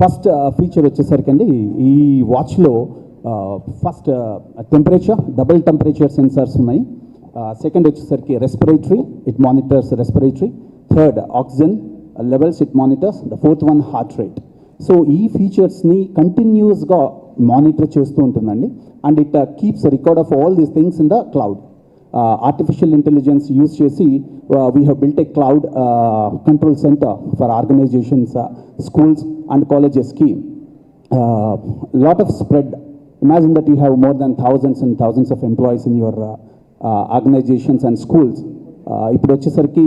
First feature వచ్చేసరికి అండి ఈ వాచ్లో first temperature double temperature sensors ఉన్నాయి. సెకండ్ వచ్చేసరికి respiratory, it monitors respiratory. Third oxygen levels, it monitors. The fourth one heart rate. So ఈ ఫీచర్స్ని కంటిన్యూస్గా మానిటర్ చేస్తూ ఉంటుందండి. And it keeps record of all these things in the cloud. Artificial intelligence use చేసి we have built a cloud control centre for organizations, schools and colleges కి lot of spread. Imagine that you have more than thousands and thousands of employees in your organizations and schools. ఇప్పుడు వచ్చేసరికి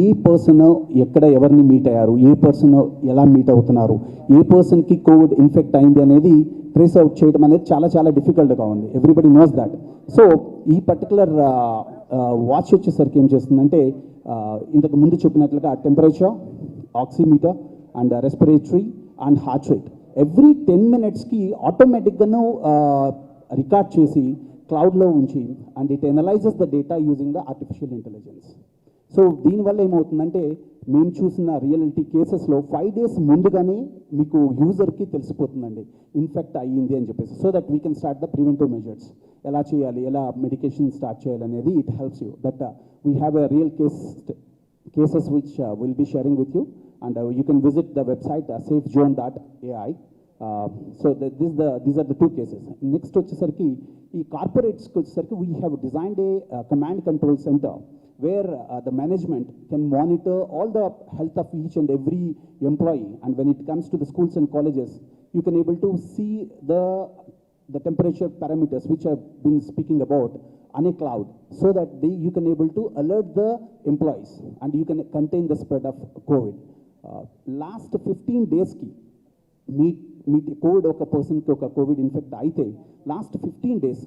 ఏ person ఎక్కడ ఎవరిని meet అయ్యారు, ఏ person ఎలా meet అవుతున్నారు, ఏ పర్సన్కి Covid infect అయింది అనేది ట్రేస్ అవుట్ చేయడం అనేది చాలా చాలా డిఫికల్ట్గా ఉంది. Everybody knows that. సో ఈ పర్టికులర్ వాచ్ వచ్చేసరికి ఏం చేస్తుందంటే ఇంతకు ముందు చెప్పినట్లుగా temperature, oximeter and respiratory and heart rate every 10 minutesకి ఆటోమేటిక్గాను రికార్డ్ చేసి క్లౌడ్లో ఉంచి and it analyses the data using the artificial intelligence. So దీనివల్ల ఏమవుతుందంటే మేము చూసిన రియలిటీ కేసెస్లో 5 days ముందుగానే మీకు యూజర్కి తెలిసిపోతుందండి ఇన్ఫెక్ట్ అయ్యింది అని చెప్పేసి. So that we can start the preventive measures. ఎలా చేయాలి, ఎలా మెడికేషన్ స్టార్ట్ చేయాలి అనేది it helps you. That we have a real cases which we'll be sharing with you. And you can visit the website safezone.ai. So these are the two cases. Next వచ్చేసరికి ఈ కార్పొరేట్స్కి వచ్చేసరికి we have designed a command control center where the management can monitor all the health of each and every employee. And when it comes to the schools and colleges, you can able to see the temperature parameters which I've been speaking about on a cloud, so that you can able to alert the employees and you can contain the spread of COVID. Last 15 daysకి మీ COVID ఒక పర్సన్కి ఒక COVID infect అయితే last 15 days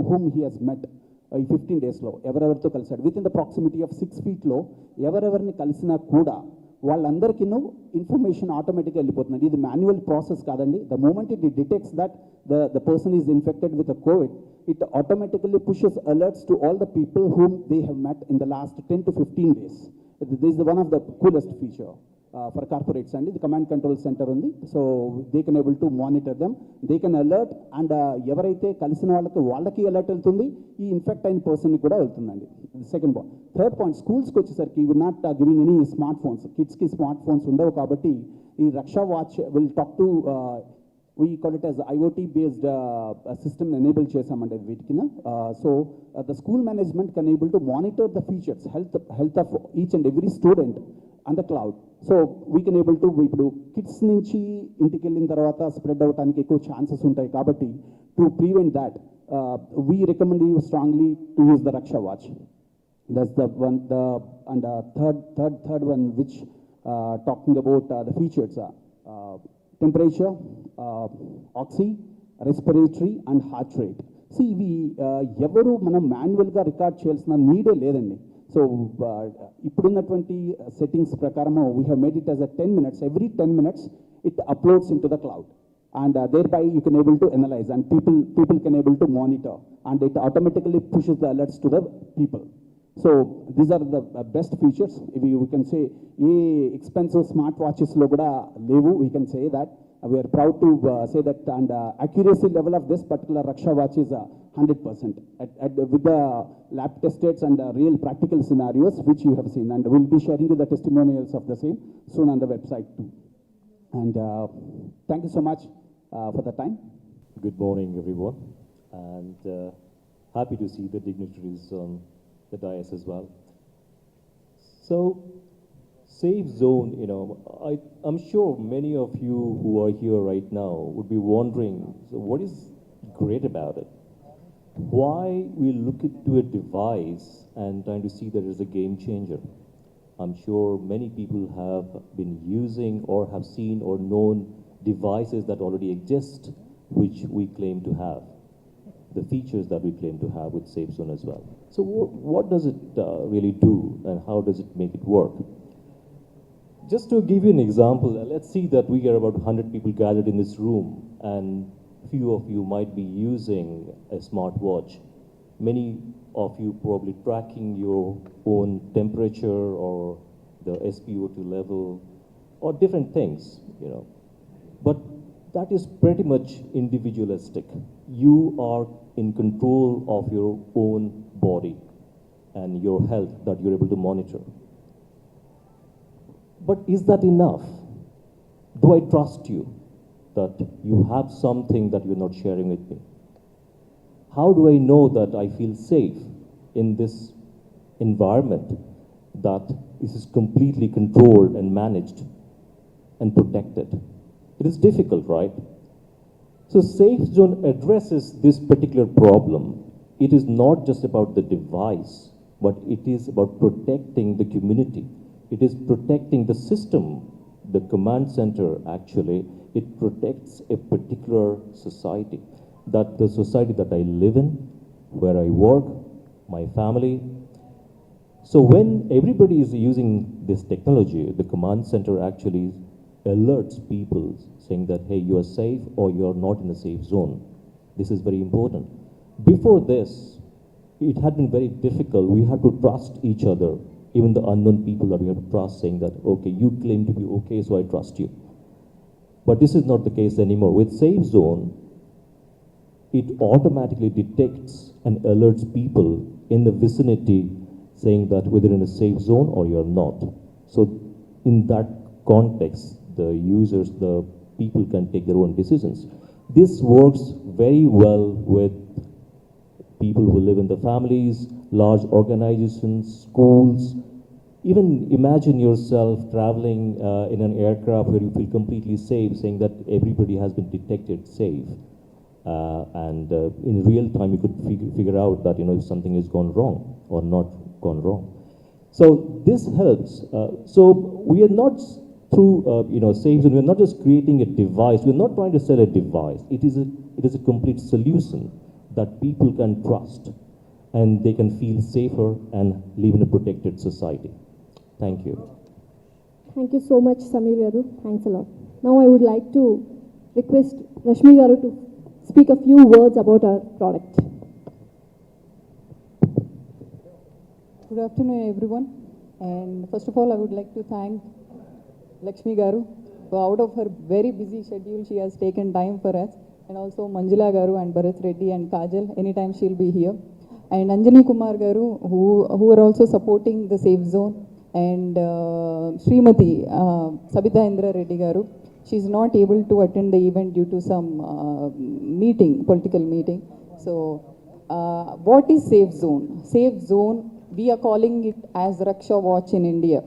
whom he has met ఈ 15 daysలో ఎవరెవరితో కలిసాడు with in the proximity of 6 feetలో ఎవరెవరిని కలిసినా కూడా వాళ్ళందరికీ ఇన్ఫర్మేషన్ ఆటోమేటిక్గా వెళ్ళిపోతుంది. ఇది మాన్యువల్ ప్రాసెస్ కాదండి. The moment it detects that the person is infected with a COVID, it automatically pushes alerts to all the people whom they have met in the last 10 to 15 days. This is one of the coolest feature for corporates, and the command control center undi. So they can able to monitor them, they can alert, and evaraithe kalisina vallaki alert veltundi, ee infect ayin person ni kuda veltundandi. Second point. Third point, schools ki vachesariki we are not giving any smartphones. Kids ki smartphones undavu kabatti ee Raksha watch will talk to we call it as IoT based system enable చేసామంటే వీటికిన. So the school management can able to monitor the features health of each and every student on the cloud. So we can able to ఇప్పుడు kids నుంచి ఇంటికి వెళ్ళిన తర్వాత spread అవడానికి ఎక్కువ chances ఉంటాయి కాబట్టి to prevent that we recommend you strongly to use the Raksha watch. That's the one. And third one which talking about the features temperature, oxy, respiratory and heart rate. See, ఇవి ఎవరు మనం మాన్యువల్గా record చేయాల్సిన నీడే లేదండి. So ఇప్పుడున్నటువంటి settings ప్రకారము we have made it as a 10 minutes. Every 10 minutes it uploads into the cloud, and thereby you can able to analyze, and people can able to monitor, and it automatically pushes the alerts to the people. So these are the best features. We can say ఏ expensive smart వాచెస్లో కూడా లేవు. We can say that we are proud to say that, and accuracy level of this particular Raksha watch is 100% with the lab tested and real practical scenarios which you have seen, and we'll be sharing you the testimonials of the same soon on the website too. And thank you so much for the time. Good morning everyone, and happy to see the dignitaries on the dais as well. So Safe Zone, I'm sure many of you who are here right now would be wondering, so what is great about it? Why we look into a device and trying to see that it is a game changer? I'm sure many people have been using or have seen or known devices that already exist, which we claim to have, the features that we claim to have with Safe Zone as well. So what does it really do, and how does it make it work? Just to give you an example, let's see that we are about 100 people gathered in this room, and few of you might be using a smartwatch. Many of you probably tracking your own temperature or the SpO2 level or different things, But that is pretty much individualistic. You are in control of your own body and your health that you're able to monitor. But is that enough? Do I trust you that you have something that you're not sharing with me? How do I know that I feel safe in this environment that this is completely controlled and managed and protected? It is difficult, right? So Safe Zone addresses this particular problem. It is not just about the device, but it is about protecting the community. It is protecting the system. The command center, actually, it protects a particular society. That the society that I live in, where I work, my family. So when everybody is using this technology, the command center actually alerts people saying that, hey, you are safe or you are not in a safe zone. This is very important. Before this, it had been very difficult. We had to trust each other, even the unknown people that we have to trust, saying that, okay, you claim to be okay, so I trust you. But this is not the case anymore. With Safe Zone, it automatically detects and alerts people in the vicinity saying that whether in a safe zone or you're not. So in that context, the users, the people can take their own decisions. This works very well with people who live in the families, large organizations, schools. Even imagine yourself traveling in an aircraft where you feel completely safe, saying that everybody has been detected safe. And in real time, you could figure out that, if something has gone wrong or not gone wrong. So this helps. So we are not through, Safe Zone, we're not just creating a device. We're not trying to sell a device. It is a complete solution that people can trust and they can feel safer and live in a protected society. Thank you. Thank you so much, Samir Garu. Thanks a lot. Now I would like to request Rashmi Garu to speak a few words about our product. Good afternoon, everyone. And first of all, I would like to thank Lakshmi Garu. Out of her very busy schedule, she has taken time for us. And also Manjula Garu and Bharat Reddy and Kajal, anytime she'll be here. And Anjani Kumar Garu, who are also supporting the Safe Zone. And Srimati Sabita Indra Reddy Garu. She's not able to attend the event due to some political meeting. So what is Safe Zone? Safe Zone, we are calling it as Raksha Watch in India.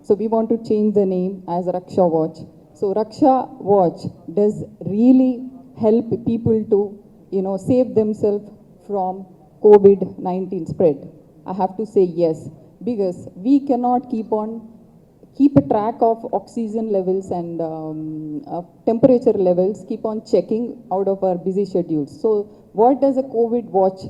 So we want to change the name as Raksha Watch. So Raksha Watch does really help people to, save themselves from COVID-19 spread. I have to say yes, because we cannot keep a track of oxygen levels and temperature levels, keep on checking out of our busy schedules. So what does a COVID watch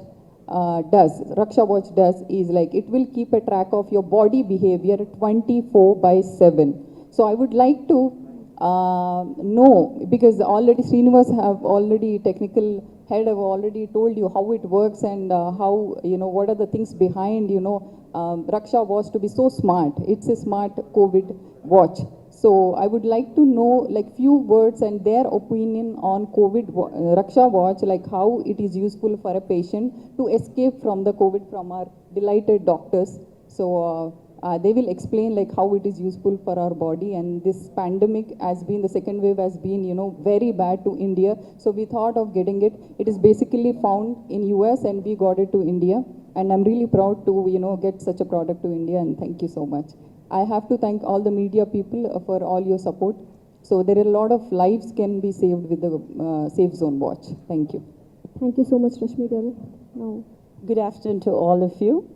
does, Raksha Watch does, is like it will keep a track of your body behavior 24/7. So I would like to know, because already Srinivas have already technical head have already told you how it works and how, what are the things behind, Raksha Watch to be so smart. It's a smart COVID watch. So I would like to know like few words and their opinion on COVID Raksha Watch, like how it is useful for a patient to escape from the COVID from our delighted doctors. So they will explain like how it is useful for our body, and this pandemic has been, the second wave has been, very bad to India. So we thought of getting it. It is basically found in US and we got it to India. And I'm really proud to, get such a product to India, and thank you so much. I have to thank all the media people for all your support. So there are a lot of lives can be saved with the Safe Zone watch. Thank you. Thank you so much, Rashmi Garu. Now, good afternoon to all of you.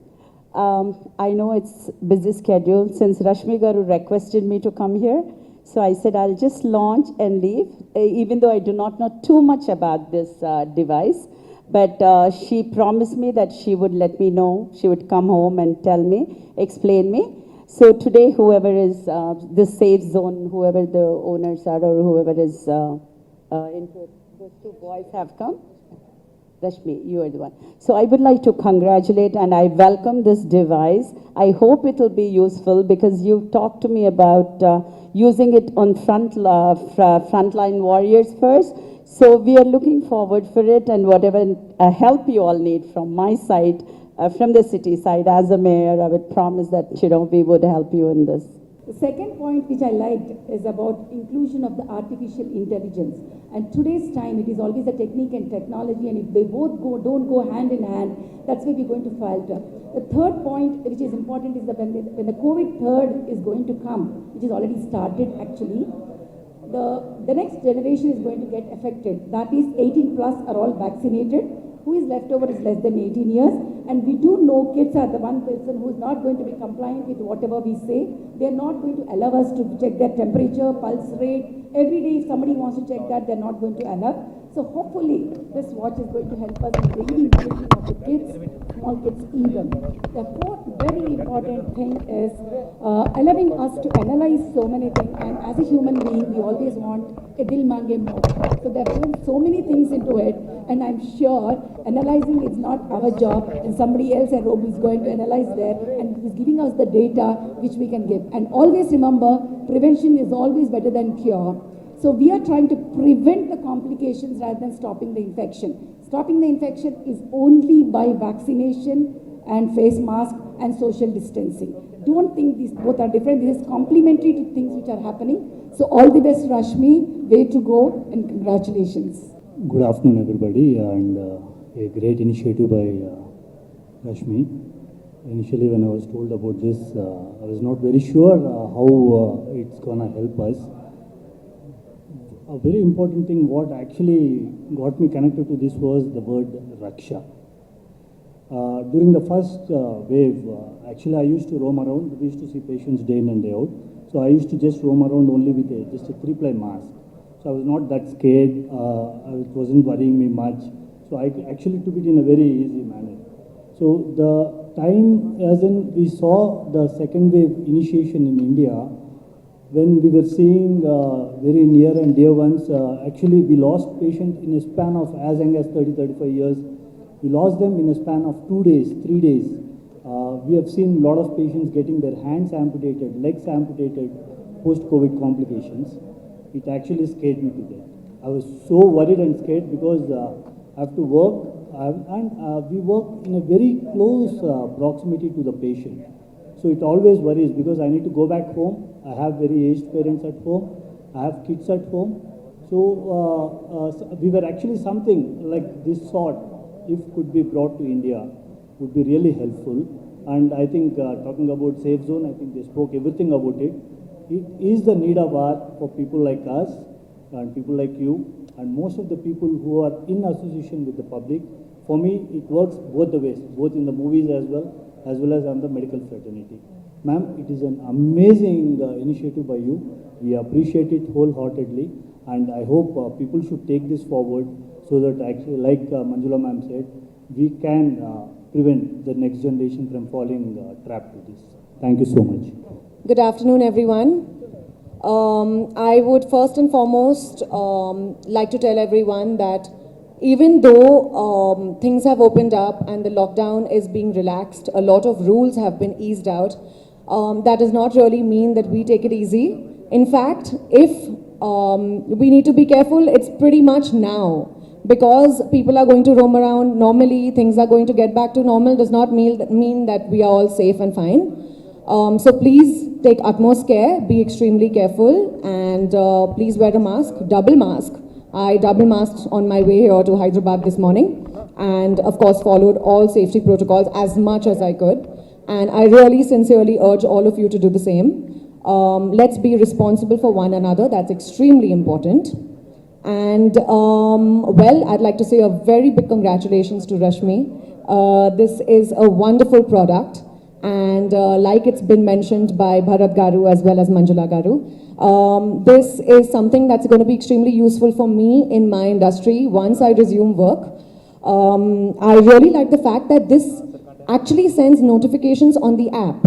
I know it's busy schedule since Rashmi Garu requested me to come here. So I said I'll just launch and leave, even though I do not know too much about this device. But she promised me that she would let me know. She would come home and tell me, explain me. So today, whoever is this Safe Zone, whoever the owners are or whoever is into it, those two boys have come. Rashmi, you are the one. So I would like to congratulate and I welcome this device. I hope it will be useful because you talked to me about using it on frontline warriors first. So we are looking forward for it and whatever help you all need from my side, from the city side as a mayor, I would promise that, we would help you in this. The second point which I liked is about inclusion of the artificial intelligence. And today's time, it is always a technique and technology, and if they both don't go hand in hand, that's where we're going to falter. The third point, which is important, is that when the COVID third is going to come, which is already started actually, the next generation is going to get affected. That is 18 plus are all vaccinated. Who is left over is less than 18 years. And we do know kids are the one person who is not going to be compliant with whatever we say. They are not going to allow us to check their temperature, pulse rate. Every day if somebody wants to check that, they're not going to allow. So hopefully this watch is going to help us in bringing immunity of the kids, small kids even. The fourth very important thing is allowing us to analyze so many things, and as a human being we always want a dil mange more. So they're doing so many things into it, and I'm sure analyzing is not our job, and somebody else at Robi is going to analyze there and is giving us the data which we can give. And always remember, prevention is always better than cure. So we are trying to prevent the complications rather than stopping the infection. Stopping the infection is only by vaccination and face mask and social distancing. Don't think these both are different. This is complementary to things which are happening. So all the best, Rashmi. Way to go and congratulations. Good afternoon, everybody, and a great initiative by Rashmi. Initially, when I was told about this, I was not very sure how it's gonna help us. A very important thing, what actually got me connected to this was the word Raksha. During the first wave, actually I used to roam around. We used to see patients day in and day out. So I used to just roam around only with just a 3-ply mask. So I was not that scared. It wasn't worrying me much. So I actually took it in a very easy manner. So the time as in we saw the second wave initiation in India, when we were seeing very near and dear ones, actually we lost patients in a span of as young as 30-35 years. We lost them in a span of 2 days, 3 days. We have seen a lot of patients getting their hands amputated, legs amputated, post-COVID complications. It actually scared me to death. I was so worried and scared because I have to work, and we work in a very close proximity to the patient. So it always worries because I need to go back home. I have very aged parents at home. I have kids at home. So we were actually something like this sort, if could be brought to India, would be really helpful. And I think talking about Safe Zone, I think they spoke everything about it. It is the need of hour for people like us and people like you and most of the people who are in association with the public. For me, it works both the ways, both in the movies as well as on the medical fraternity. Ma'am, it is an amazing initiative by you. We appreciate it wholeheartedly, and I hope people should take this forward so that actually, like Manjula ma'am said, we can prevent the next generation from falling trapped to this. Thank you so much. Good afternoon, everyone. I would first and foremost like to tell everyone that even though things have opened up and the lockdown is being relaxed, a lot of rules have been eased out, that does not really mean that we take it easy. In fact, if we need to be careful, it's pretty much now. Because people are going to roam around normally, things are going to get back to normal, does not mean that we are all safe and fine. So please take utmost care, be extremely careful, and please wear a mask, double mask. I double masked on my way here to Hyderabad this morning, and of course followed all safety protocols as much as I could. And I really sincerely urge all of you to do the same. Let's be responsible for one another, that's extremely important. And well, I'd like to say a very big congratulations to Rashmi. This is a wonderful product. And like it's been mentioned by Bharat Garu as well as Manjula Garu, this is something that's going to be extremely useful for me in my industry once I resume work. I really like the fact that this actually sends notifications on the app.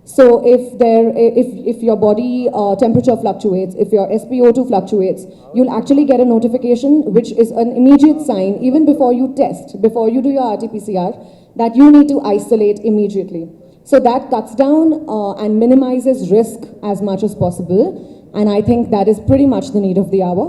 So if your body temperature fluctuates, if your SpO2 fluctuates, you'll actually get a notification, which is an immediate sign, even before you test, before you do your RT-PCR, that you need to isolate immediately. So that cuts down and minimizes risk as much as possible. And I think that is pretty much the need of the hour.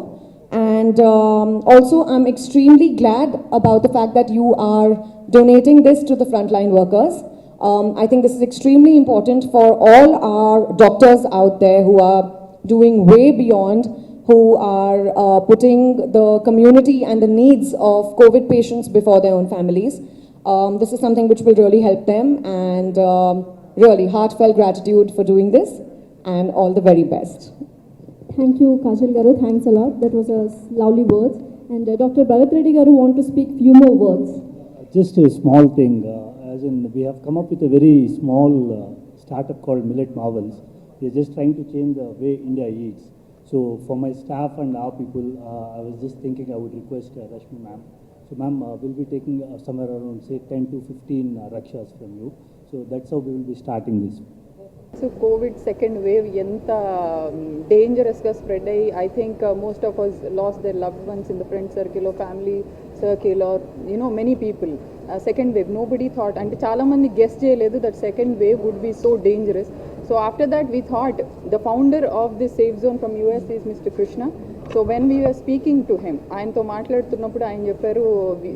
And also, I'm extremely glad about the fact that you are donating this to the frontline workers. I think this is extremely important for all our doctors out there who are doing way beyond, who are putting the community and the needs of COVID patients before their own families. This is something which will really help them, and really heartfelt gratitude for doing this, and all the very best. Thank you, Kajal Garu. Thanks a lot. That was a lovely words. And Dr. Bharat Reddy Garu want to speak few more words. Just a small thing, as in we have come up with a very small startup called Millet Marvels. We are just trying to change the way India eats. So for my staff and our people, I was just thinking I would request Rashmi ma'am. So ma'am, we'll be taking somewhere around say 10 to 15 rakshas from you. So that's how we will be starting this. So COVID second wave ఎంత dangerousగా spread అయ్యి I think most of us lost their loved ones in the friend circle or family circle or many people. Second wave nobody thought, అంటే చాలా మంది guess చేయలేదు that second wave would be so dangerous. So after that we thought the founder of this safe zone from US is Mr. Krishna. So when we were speaking to him, ఆయనతో మాట్లాడుతున్నప్పుడు ఆయన చెప్పారు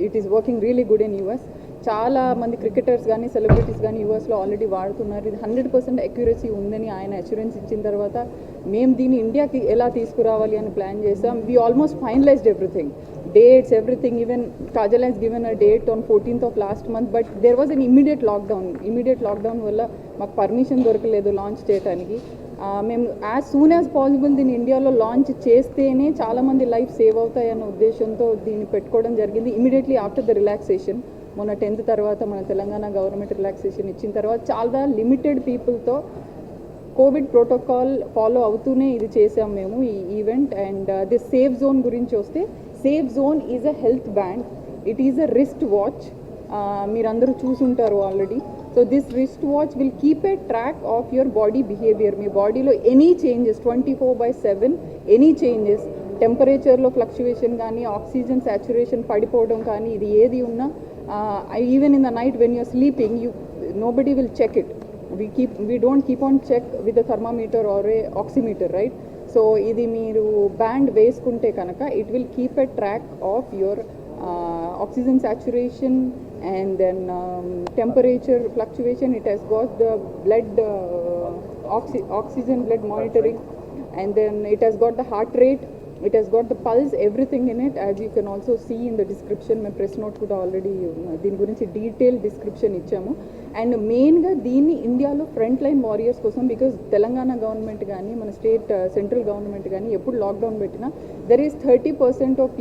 it is working really good in US. చాలా మంది cricketers కానీ celebrities కానీ యూఎస్లో already వాడుతున్నారు. ఇది 100% అక్యురసీ ఉందని ఆయన అష్యూరెన్స్ ఇచ్చిన తర్వాత మేము దీన్ని ఇండియాకి ఎలా తీసుకురావాలి అని ప్లాన్ చేసాం. We almost finalised everything, dates everything. Even Kajal has given a date on 14th of last month, but there was an immediate lockdown వల్ల మాకు పర్మిషన్ దొరకలేదు లాంచ్ చేయడానికి. మేము యాజ్ సూన్ యాజ్ పాసిబుల్ దీన్ని ఇండియాలో లాంచ్ చేస్తేనే చాలామంది లైఫ్ సేవ్ అవుతాయన్న ఉద్దేశంతో దీన్ని పెట్టుకోవడం జరిగింది. ఇమీడియట్లీ ఆఫ్టర్ ద రిలాక్సేషన్, మొన్న 10th తర్వాత మన తెలంగాణ గవర్నమెంట్ రిలాక్సేషన్ ఇచ్చిన తర్వాత చాలా లిమిటెడ్ పీపుల్తో కోవిడ్ ప్రోటోకాల్ ఫాలో అవుతూనే ఇది చేసాం మేము ఈ event. And this safe zone గురించి వస్తే, safe zone is a health band, it is a wrist watch. మీరందరూ చూసుంటారు already. So this wrist watch will keep a track of your body behaviour. మీ బాడీలో ఎనీ చేంజెస్ 24/7 ఎనీ చేంజెస్, టెంపరేచర్లో fluctuation కానీ, oxygen saturation పడిపోవడం కానీ, ఇది ఏది ఉన్నా even in the night when you're sleeping, nobody will check it. We don't keep on check with a thermometer or a oximeter, right? So idi meeru band veskunte kanaka, it will keep a track of your oxygen saturation and then temperature fluctuation. It has got the blood oxygen blood monitoring, and then it has got the heart rate, it has got the pulse, everything in it, as you can also see in the description. My press note kuda already దీని గురించి detail description ఇచ్చాము. And మెయిన్గా దీన్ని ఇండియాలో front line warriors కోసం, because Telangana government కానీ మన state central government కానీ ఎప్పుడు లాక్డౌన్ పెట్టినా there is 30% of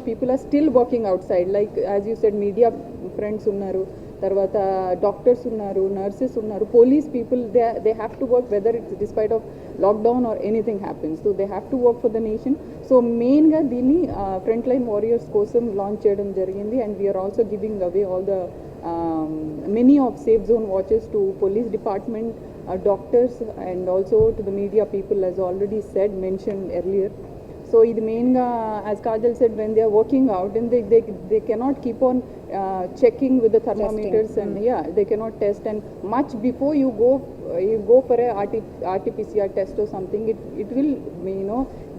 people are still working outside. Like as you said, media friends ఉన్నారు, తర్వాత డాక్టర్స్ ఉన్నారు, నర్సెస్ ఉన్నారు, police people, they have to work whether it's despite of lockdown or anything happens. So they have to work for the nation. So మెయిన్గా దీన్ని front line warriors కోసం launch చేయడం జరిగింది. And we are also giving away all the many of safe zone watches to police department, doctors, and also to the media people, as already said, mentioned earlier. So ఇది మెయిన్గా, as Kajal said, when they are working out, and they cannot keep on checking with the thermometers. Testing. And yeah, they cannot test, and much before you go for a RT-PCR test or something, it will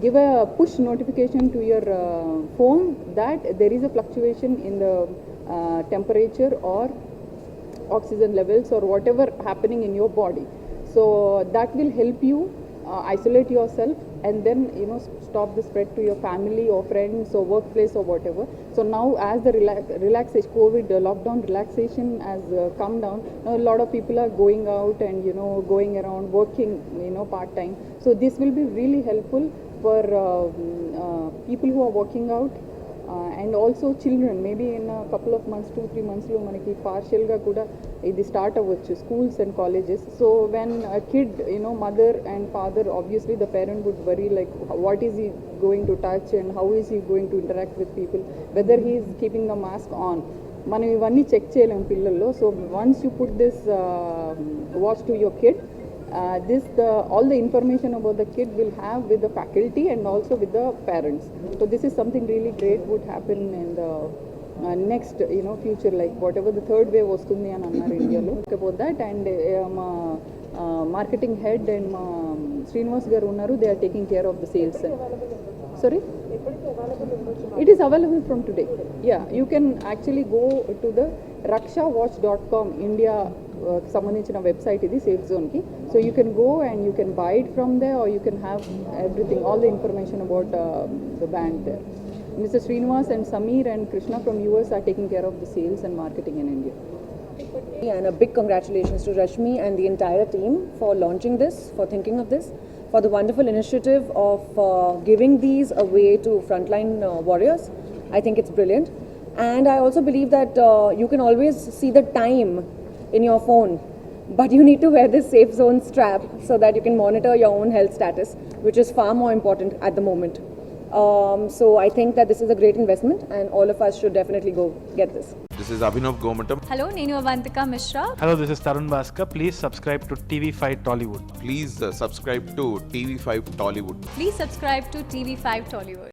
give a push notification to your phone that there is a fluctuation in the temperature or oxygen levels or whatever happening in your body. So that will help you isolate yourself, and then stop the spread to your family or friends or workplace or whatever. So now as the relaxation, COVID lockdown relaxation has come down, now a lot of people are going out and going around working part time. So this will be really helpful for people who are working out, and also children. Maybe in a couple of months, 2-3 months lo manaki partial ga kuda idi start avvachu, schools and colleges. So when a kid, mother and father, obviously the parent would worry, like what is he going to touch and how is he going to interact with people, whether he is keeping the mask on. మనం ఇవన్నీ check చేయలేము పిల్లల్లో. So once you put this watch to your kid, all the information about the kid will have with the faculty and also with the parents. So this is something really great would happen in the next future, like whatever the third wave వస్తుంది అని అన్నారు ఇండియాలో. About that, and మా marketing head and మా శ్రీనివాస్ గారు ఉన్నారు, they are taking care of the sales. Sorry? It is available from today. Yeah, you can actually go to the rakshawatch.com India సంబంధించిన website ఇది సేఫ్ జోన్కి. So you can go and you can buy it from there, or you can have everything, all the information about the band there. Mr. Srinivas and Samir and Krishna from US are taking care of the sales and marketing in India. And a big congratulations to Rashmi and the entire team for launching this, for thinking of this, for the wonderful initiative of giving these away to frontline warriors. I think it's brilliant. And I also believe that you can always see the time in your phone, but you need to wear this safe zone strap so that you can monitor your own health status, which is far more important at the moment. So I think that this is a great investment and all of us should definitely go get this. This is Abhinav Gomatam. Hello, Nenu Avantika Mishra. Hello, this is Tarun Bhaskar. Please subscribe to TV5 Tollywood. Please subscribe to TV5 Tollywood. Please subscribe to TV5 Tollywood.